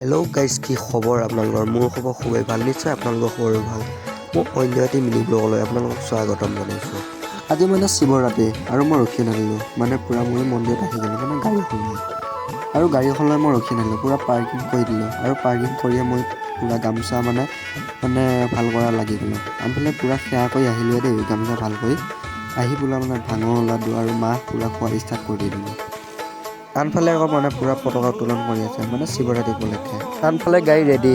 Hello' guys, কি খবৰ আপোনালোকৰ? মোৰ খবৰ খুবেই ভাল, নিশ্চয় আপোনালোকৰ খবৰো ভাল। মই অন্য এটি মিনি ব্লগলৈ আপোনালোকক স্বাগতম জনাইছোঁ। আজি শিৱৰাত্ৰি আৰু মই ৰখি নাথাকিলোঁ, পূৰা মই মন্দিৰত আহি গ'লোঁ গাড়ীখনলৈ। আৰু গাড়ীখনলৈ মই ৰখি নাথাকিলোঁ, পূৰা পাৰ্কিং কৰি দিলোঁ। আৰু পাৰ্কিং কৰিয়ে মই পূৰা গামোচা ভাল কৰা লাগি গ'লোঁ। আনফালে পূৰা সেৱা কৰি আহিলোঁ দেই, গামোচা ভাল কৰি আহি ভাঙৰ লাডু আৰু মাহ পূৰা খোৱা ষ্টাৰ্ট কৰি দিলোঁ। আনফালে আকৌ পূৰা পতাকা উত্তোলন কৰি আছে শিৱৰাত্ৰি উপলক্ষে। আনফালে গাড়ী ৰেডি,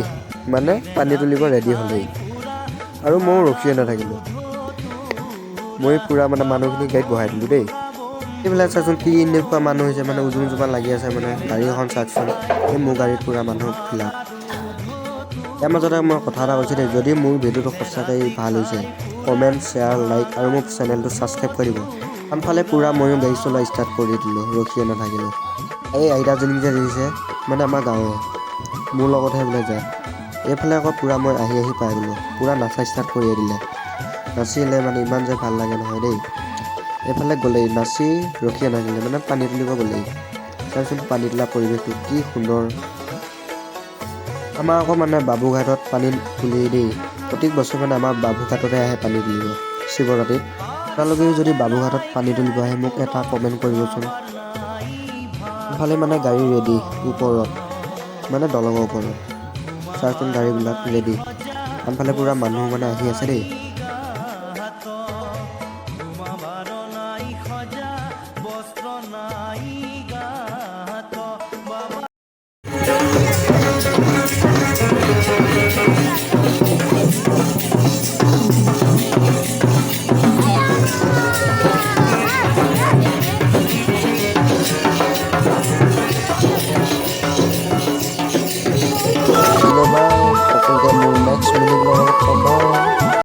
পানী তুলিব ৰেডি হ'লেই। আৰু ময়ো ৰখিয়ে নাথাকিলোঁ, মই পূৰা মানুহখিনি গাড়ীত বহাই দিলোঁ দেই। এইবিলাক চাচোন কি এনেকুৱা মানুহ হৈছে, উজুম জোপা লাগি আছে গাড়ী এখন চাওকচোন। এই মোৰ গাড়ীত পূৰা মানুহ ফিল আপ। ইয়াৰ মাজতে মই কথা এটা কৈছোঁ দেই, যদি মোৰ ভিডিঅ'টো সঁচাকৈ ভাল হৈছে, কমেণ্ট, শ্বেয়াৰ, লাইক আৰু মোৰ চেনেলটো ছাবস্ক্ৰাইব কৰি দিব। আনফালে পূৰা ময়ো গাড়ী চলোৱা ষ্টাৰ্ট কৰি দিলোঁ, ৰখিয়ে নাথাকিলোঁ। এই আইতাজনীক যে দেখিছে, আমাৰ গাঁৱৰে, মোৰ লগতহে বোলে যায়। এইফালে আকৌ পূৰা মই আহি পাই গ'লোঁ, পূৰা নাচা ষ্টাৰ্ট কৰিয়ে দিলে। নাচিলে ইমান যে ভাল লাগে নহয় দেই। এইফালে গ'লেই নাচি ৰখিয়ে নাথাকিলে, পানী তুলিব গ'লেই। চাওকচোন পানী তোলা পৰিৱেশটো কি সুন্দৰ। আমাৰ আকৌ বাবুঘাটত পানী তুলি দেই, প্ৰত্যেক বছৰ আমাৰ বাবুঘাটতে আহে পানী তুলিব শিৱৰাত্ৰিত। আপোনালোকেও যদি বাবুঘাটত পানী তুলিব আহে, মোক এটা কমেণ্ট কৰিবচোন। ইফালে গাড়ী ৰেডি ওপৰত, দলঙৰ ওপৰত। চাওকচোন গাড়ীবিলাক ৰেডি। আনফালে পূৰা মানুহ আহি আছে দেই।